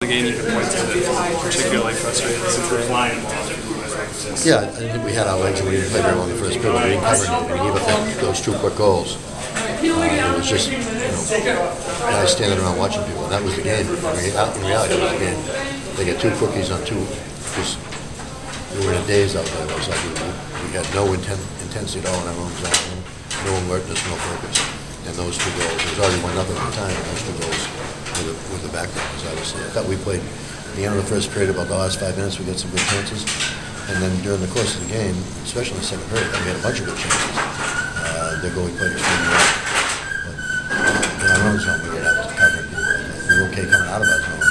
the game you could point to that particularly frustrated today? Yeah, I think we had our legs and we didn't play very well in the first period. We didn't cover it. We gave up those 2 quick goals. It was just, guys standing around watching people. And that was the game. In reality, it was the game. They get 2 quickies on 2. Just, we were in a daze out there. It was like we had no intensity at all in our own zone. No alertness, no focus. And those 2 goals, it was already 1-0 at the time. And those 2 goals were the background, obviously. I thought we played at the end of the first period, about the last 5 minutes, we got some good chances. And then during the course of the game, especially in the second period, we had a bunch of good chances. Their goalie played extremely well. But in our own zone, we were out to cover people. We were okay coming out of our zone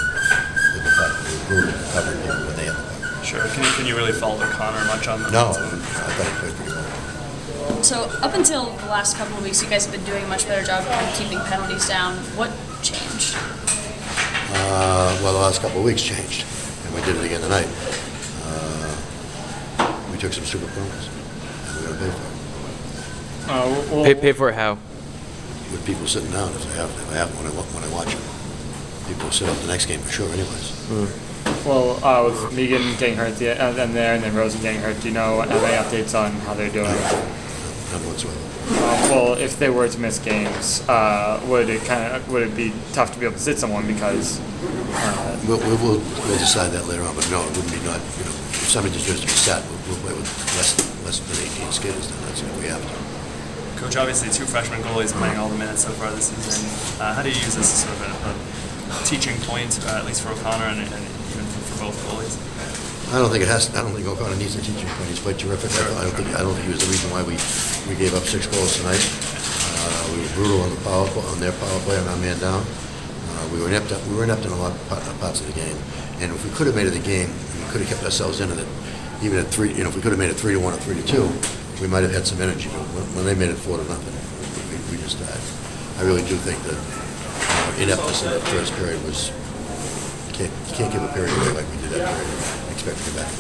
with the fact that we were brutal to cover people when they had the puck. Sure. Can you really fault O'Connor much on that? No, I thought he played pretty well. So up until the last couple of weeks, you guys have been doing a much better job of kind of keeping penalties down. What changed? Well, the last couple of weeks changed, and we did it again tonight. We took some stupid penalties, and we're going to pay for it. Pay for it how? With people sitting down, if I have when I watch them. People will sit out the next game for sure, anyways. Well, with Megan getting hurt and then Rosen getting hurt, do you know have any updates on how they're doing? None whatsoever. Well, if they were to miss games, would it be tough to be able to sit someone because? We'll decide that later on, but no, it wouldn't be not. If somebody deserves to be sat, we'll play with less than 18 skaters. Then that's if we have to. Coach, obviously 2 freshman goalies playing all the minutes so far this season. How do you use this as sort of a teaching point, at least for O'Connor and even for both goalies? I don't think it has. I don't think O'Connor needs a teaching point. He's played terrific. I don't think he was the reason why we gave up 6 goals tonight. We were brutal on their power play on our man down. We were inept in a lot of parts of the game. And if we could have made it a game, we could have kept ourselves in it. Even at 3, if we could have made it 3-1 or 3-2, we might have had some energy. But when they made it 4-0, we just died. I really do think that ineptness in that first period was. You can't give a period away like we did that period. Expect to get back.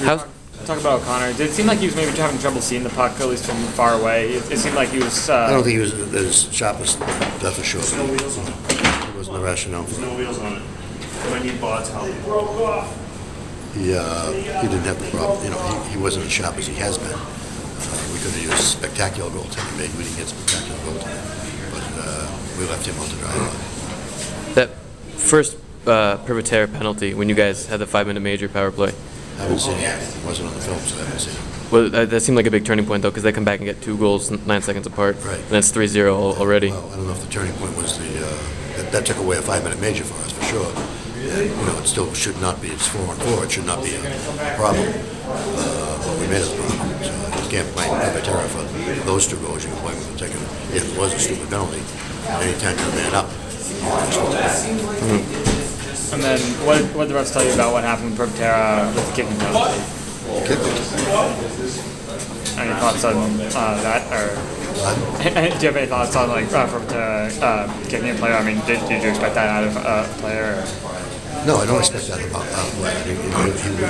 Well, talk about O'Connor. Did it seem like he was maybe having trouble seeing the puck, at least from far away? It seemed like he was. I don't think he was as sharp as that for sure. No wheels on it. He wasn't the rationale for it. No wheels on it. Do I need Bod's help? He didn't have the problem. He wasn't as sharp as he has been. We could have used spectacular goaltending. Maybe we didn't get spectacular goaltending, but we left him on the dry line. That first Privateer penalty when you guys had the 5-minute major power play. I haven't seen it. It wasn't on the film, so I haven't seen it. Well, that seemed like a big turning point though, because they come back and get 2 goals 9 seconds apart. Right. And that's 3-0 already. Well, I don't know if the turning point was that took away a 5-minute major for us for sure. It still should not be. It's 4-on-4. It should not be a problem. But we made it a problem. So you can't blame Privateer for those 2 goals. You can blame them for taking it. If it was a stupid penalty, anytime you're a man up. And then, what did the refs tell you about what happened with Privateer with the kicking penalty? Any thoughts on that, or do you have any thoughts on Privateer kicking a player? I mean, did you expect that out of a player? No, I don't expect that about a player.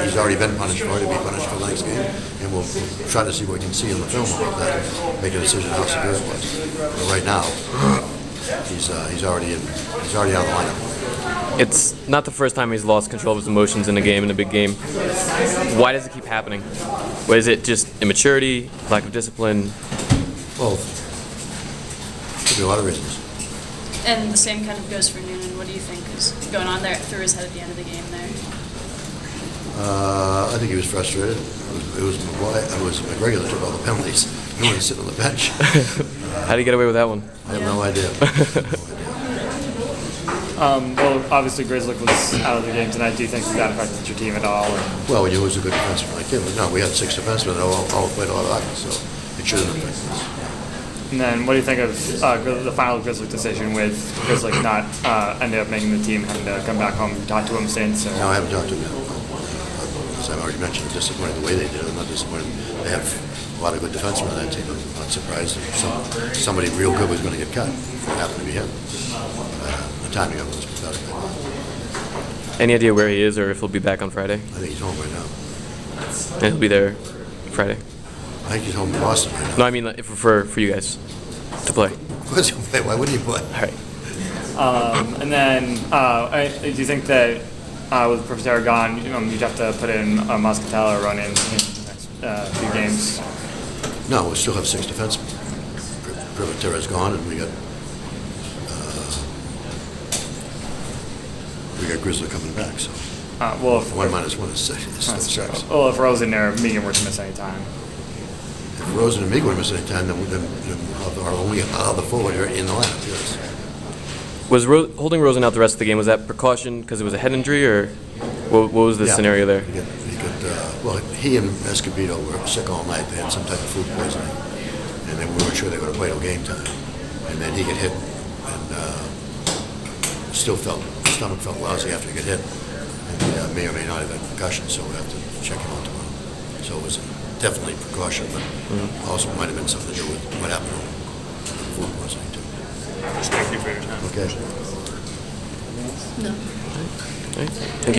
He's already been punished for it. He'll be punished for the next game, and we'll try to see what we can see in the film about that, and make a decision how severe it was. But right now, he's already out of the lineup. It's not the first time he's lost control of his emotions in a game, in a big game. Why does it keep happening? What is it, just immaturity, lack of discipline? Both. Could be a lot of reasons. And the same kind of goes for Noonan. What do you think is going on there through his head at the end of the game there? I think he was frustrated. It was McGregor that took all the penalties. No one sitting on the bench. How did he get away with that one? I have no idea. Well, obviously Grizzlick was out of the game tonight. Do you think that affected your team at all? Well, when you lose a good defenseman like him, no, we had 6 defensemen that all played a lot of hockey, so it shouldn't affect us. And then, what do you think of the final Grizzlick decision with Grizzlick not ended up making the team, having to come back home and talk to him since? Or? No, I haven't talked to him yet. As I've already mentioned, I'm disappointed the way they did it. I'm not disappointed. They have a lot of good defensemen on that team. I'm not surprised if somebody real good was going to get cut. It happened to be him. The timing of it was pathetic. Any idea where he is or if he'll be back on Friday? I think he's home right now. And he'll be there Friday? I think he's home in Boston right now. No, I mean for you guys to play. Of course he'll play. Why wouldn't he play? All right. And then, do you think that with Privatera gone, you'd have to put in Muscatella or run in the next few games? No, we still have 6 defensemen. Privatera's gone, and we got Grizzly coming back. So Well, 1 minus 1 is 6. It's still 6. Well, if Rosen or Megan were to miss any time. If Rosen and Megan were missing any time, then our only other forward are in the lineup. Yes. Was holding Rosen out the rest of the game, was that precaution because it was a head injury, or what was the scenario there? Well, he and Escobedo were sick all night. They had some type of food poisoning, and we weren't sure they were going to play till game time. And then he got hit, and his stomach felt lousy after he got hit. And he may or may not have had concussion, so we have to check him out tomorrow. So it was definitely precaution, but also might have been something to do with what happened to him. Food poisoning, too. Just thank you for your time. Okay. No. Thank you.